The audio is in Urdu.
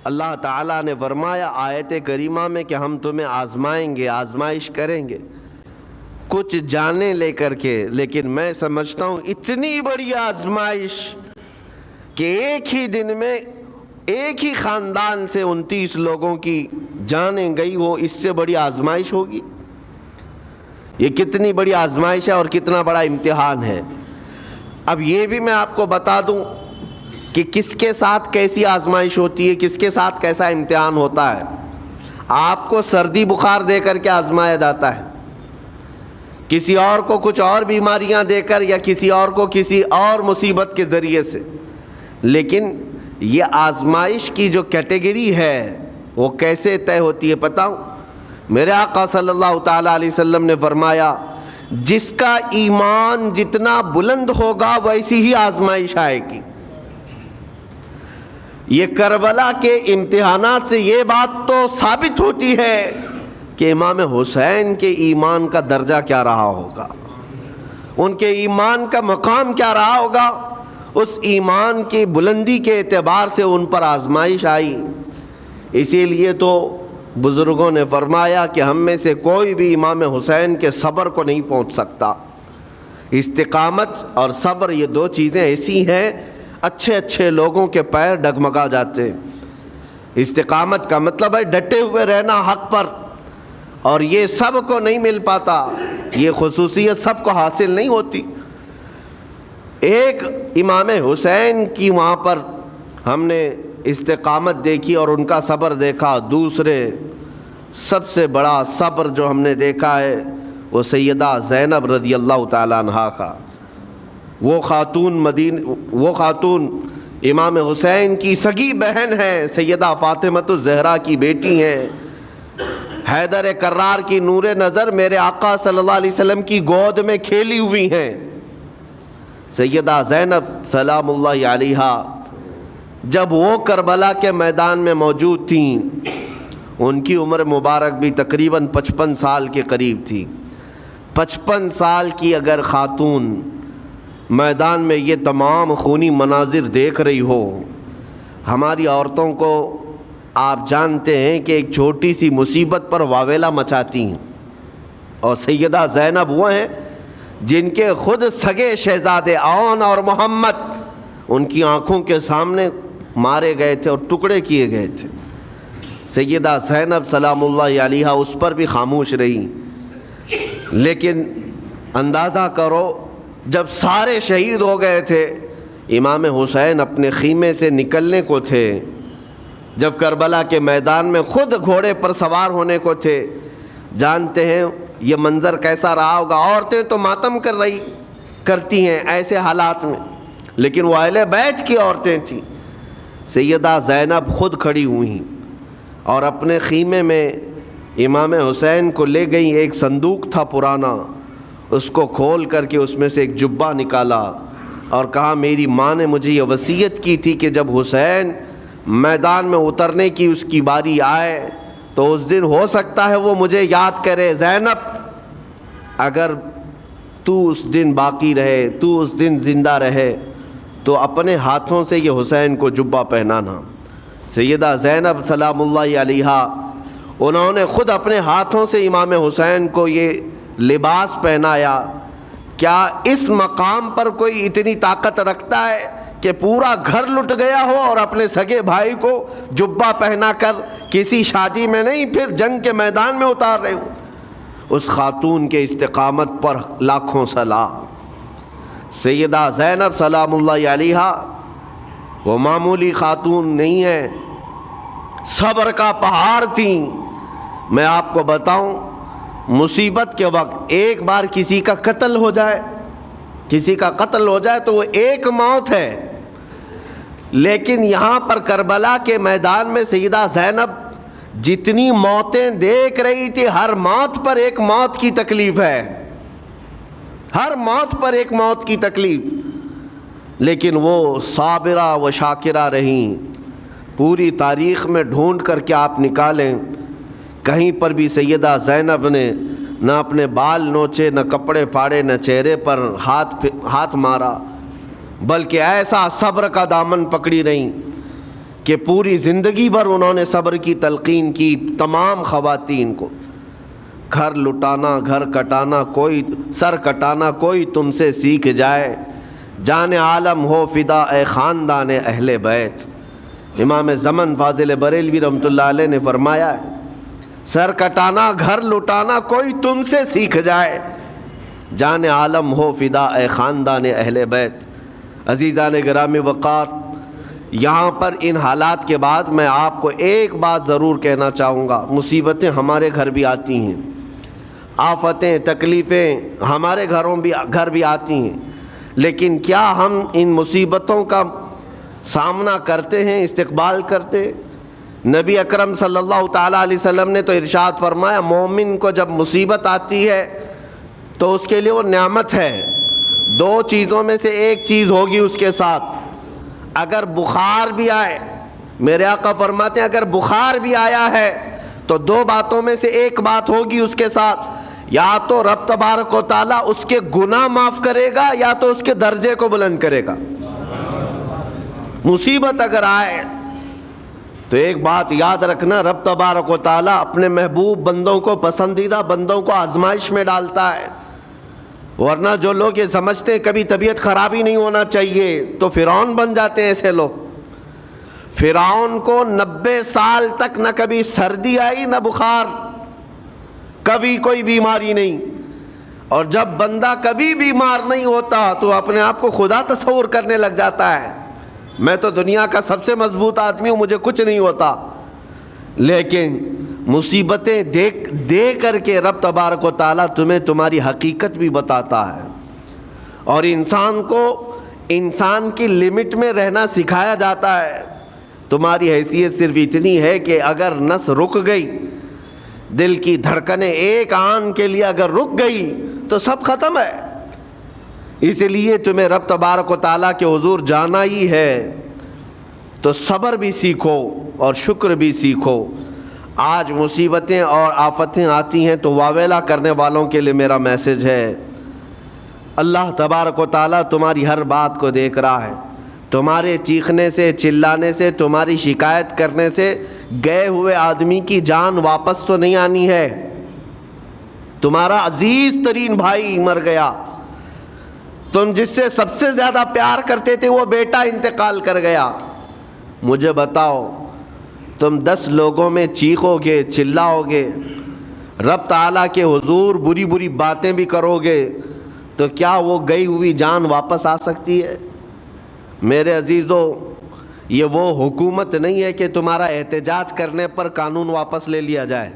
اللہ تعالیٰ نے فرمایا آیت کریمہ میں کہ ہم تمہیں آزمائیں گے، آزمائش کریں گے کچھ جانیں لے کر کے، لیکن میں سمجھتا ہوں اتنی بڑی آزمائش کہ ایک ہی دن میں ایک ہی خاندان سے 29 لوگوں کی جانیں گئی، وہ اس سے بڑی آزمائش ہوگی؟ یہ کتنی بڑی آزمائش ہے اور کتنا بڑا امتحان ہے۔ اب یہ بھی میں آپ کو بتا دوں کہ کس کے ساتھ کیسی آزمائش ہوتی ہے، کس کے ساتھ کیسا امتحان ہوتا ہے۔ آپ کو سردی بخار دے کر کے آزمایا جاتا ہے، کسی اور کو کچھ اور بیماریاں دے کر، یا کسی اور کو کسی اور مصیبت کے ذریعے سے۔ لیکن یہ آزمائش کی جو کیٹیگری ہے وہ کیسے طے ہوتی ہے پتہ ہوں؟ میرے آقا صلی اللہ تعالیٰ علیہ وسلم نے فرمایا جس کا ایمان جتنا بلند ہوگا ویسی ہی آزمائش آئے گی۔ یہ کربلا کے امتحانات سے یہ بات تو ثابت ہوتی ہے کہ امام حسین کے ایمان کا درجہ کیا رہا ہوگا، ان کے ایمان کا مقام کیا رہا ہوگا۔ اس ایمان کی بلندی کے اعتبار سے ان پر آزمائش آئی۔ اسی لیے تو بزرگوں نے فرمایا کہ ہم میں سے کوئی بھی امام حسین کے صبر کو نہیں پہنچ سکتا۔ استقامت اور صبر یہ دو چیزیں ایسی ہیں اچھے اچھے لوگوں کے پیر ڈگمگا جاتے۔ استقامت کا مطلب ہے ڈٹے ہوئے رہنا حق پر، اور یہ سب کو نہیں مل پاتا، یہ خصوصیت سب کو حاصل نہیں ہوتی۔ ایک امام حسین کی وہاں پر ہم نے استقامت دیکھی اور ان کا صبر دیکھا۔ دوسرے سب سے بڑا صبر جو ہم نے دیکھا ہے وہ سیدہ زینب رضی اللہ تعالیٰ عنہا کا۔ وہ خاتون امام حسین کی سگی بہن ہے، سیدہ فاطمۃ الزہرا کی بیٹی ہیں، حیدر کرار کی نور نظر میرے آقا صلی اللہ علیہ وسلم کی گود میں کھیلی ہوئی ہیں۔ سیدہ زینب سلام اللہ علیہا جب وہ کربلا کے میدان میں موجود تھیں، ان کی عمر مبارک بھی تقریباً 55 سال کے قریب تھی۔ 55 سال کی اگر خاتون میدان میں یہ تمام خونی مناظر دیکھ رہی ہو، ہماری عورتوں کو آپ جانتے ہیں کہ ایک چھوٹی سی مصیبت پر واویلا مچاتی ہیں، اور سیدہ زینب وہ ہیں جن کے خود سگے شہزادے اون اور محمد ان کی آنکھوں کے سامنے مارے گئے تھے اور ٹکڑے کیے گئے تھے۔ سیدہ زینب سلام اللہ علیہا اس پر بھی خاموش رہی۔ لیکن اندازہ کرو جب سارے شہید ہو گئے تھے، امام حسین اپنے خیمے سے نکلنے کو تھے، جب کربلا کے میدان میں خود گھوڑے پر سوار ہونے کو تھے، جانتے ہیں یہ منظر کیسا رہا ہوگا۔ عورتیں تو ماتم کرتی ہیں ایسے حالات میں، لیکن وہ اہل بیت کی عورتیں تھیں۔ سیدہ زینب خود کھڑی ہوئیں اور اپنے خیمے میں امام حسین کو لے گئیں۔ ایک صندوق تھا پرانا، اس کو کھول کر کے اس میں سے ایک جبہ نکالا اور کہا میری ماں نے مجھے یہ وصیت کی تھی کہ جب حسین میدان میں اترنے کی اس کی باری آئے تو اس دن ہو سکتا ہے وہ مجھے یاد کرے۔ زینب اگر تو اس دن باقی رہے، تو اس دن زندہ رہے تو اپنے ہاتھوں سے یہ حسین کو جبہ پہنانا۔ سیدہ زینب سلام اللہ علیہا انہوں نے خود اپنے ہاتھوں سے امام حسین کو یہ لباس پہنایا۔ کیا اس مقام پر کوئی اتنی طاقت رکھتا ہے کہ پورا گھر لٹ گیا ہو اور اپنے سگے بھائی کو جبہ پہنا کر کسی شادی میں نہیں، پھر جنگ کے میدان میں اتار رہے ہو؟ اس خاتون کے استقامت پر لاکھوں سلام۔ سیدہ زینب سلام اللہ علیہا وہ معمولی خاتون نہیں ہے، صبر کا پہاڑ تھیں۔ میں آپ کو بتاؤں، مصیبت کے وقت ایک بار کسی کا قتل ہو جائے تو وہ ایک موت ہے، لیکن یہاں پر کربلا کے میدان میں سیدہ زینب جتنی موتیں دیکھ رہی تھی، ہر موت پر ایک موت کی تکلیف ہے، ہر موت پر ایک موت کی تکلیف، لیکن وہ صابرہ و شاکرہ رہیں۔ پوری تاریخ میں ڈھونڈ کر کے آپ نکالیں، کہیں پر بھی سیدہ زینب نے نہ اپنے بال نوچے، نہ کپڑے پھاڑے، نہ چہرے پر ہاتھ مارا، بلکہ ایسا صبر کا دامن پکڑی رہیں کہ پوری زندگی بھر انہوں نے صبر کی تلقین کی تمام خواتین کو، گھر لٹانا، گھر کٹانا، کوئی سر کٹانا کوئی تم سے سیکھ جائے، جان عالم ہو فدا اے خاندان اہل بیت۔ امام زمن فاضل بریلوی رحمۃ اللہ علیہ نے فرمایا ہے، سر کٹانا، گھر لٹانا کوئی تم سے سیکھ جائے، جان عالم ہو فدا اے خاندان اہل بیت۔ عزیزان گرامی وقار، یہاں پر ان حالات کے بعد میں آپ کو ایک بات ضرور کہنا چاہوں گا، مصیبتیں ہمارے گھر بھی آتی ہیں، آفتیں تکلیفیں ہمارے گھر بھی آتی ہیں، لیکن کیا ہم ان مصیبتوں کا سامنا کرتے ہیں، استقبال کرتے ہیں؟ نبی اکرم صلی اللہ تعالیٰ علیہ وسلم نے تو ارشاد فرمایا، مومن کو جب مصیبت آتی ہے تو اس کے لیے وہ نعمت ہے، دو چیزوں میں سے ایک چیز ہوگی اس کے ساتھ، اگر بخار بھی آئے، میرے آقا فرماتے ہیں اگر بخار بھی آیا ہے تو دو باتوں میں سے ایک بات ہوگی اس کے ساتھ، یا تو رب تبارک و تعالیٰ اس کے گناہ معاف کرے گا یا تو اس کے درجے کو بلند کرے گا۔ مصیبت اگر آئے تو ایک بات یاد رکھنا، رب تبارک و تعالیٰ اپنے محبوب بندوں کو، پسندیدہ بندوں کو آزمائش میں ڈالتا ہے، ورنہ جو لوگ یہ سمجھتے ہیں کبھی طبیعت خراب ہی نہیں ہونا چاہیے تو فرعون بن جاتے ہیں ایسے لوگ۔ فرعون کو 90 سال تک نہ کبھی سردی آئی نہ بخار، کبھی کوئی بیماری نہیں، اور جب بندہ کبھی بیمار نہیں ہوتا تو اپنے آپ کو خدا تصور کرنے لگ جاتا ہے، میں تو دنیا کا سب سے مضبوط آدمی ہوں، مجھے کچھ نہیں ہوتا۔ لیکن مصیبتیں دے کر کے رب تبارک و تعالیٰ تمہیں تمہاری حقیقت بھی بتاتا ہے، اور انسان کو انسان کی لمٹ میں رہنا سکھایا جاتا ہے۔ تمہاری حیثیت صرف اتنی ہے کہ اگر نس رک گئی، دل کی دھڑکنیں ایک آن کے لیے اگر رک گئی تو سب ختم ہے۔ اس لیے تمہیں رب تبارک و تعالیٰ کے حضور جانا ہی ہے تو صبر بھی سیکھو اور شکر بھی سیکھو۔ آج مصیبتیں اور آفتیں آتی ہیں تو واویلا کرنے والوں کے لیے میرا میسج ہے، اللہ تبارک و تعالیٰ تمہاری ہر بات کو دیکھ رہا ہے، تمہارے چیخنے سے، چلانے سے، تمہاری شکایت کرنے سے گئے ہوئے آدمی کی جان واپس تو نہیں آنی ہے۔ تمہارا عزیز ترین بھائی مر گیا، تم جس سے سب سے زیادہ پیار کرتے تھے وہ بیٹا انتقال کر گیا، مجھے بتاؤ تم 10 لوگوں میں چیخو گے، چلاؤ گے، رب تعالیٰ کے حضور بری بری باتیں بھی کرو گے تو کیا وہ گئی ہوئی جان واپس آ سکتی ہے؟ میرے عزیزو، یہ وہ حکومت نہیں ہے کہ تمہارا احتجاج کرنے پر قانون واپس لے لیا جائے۔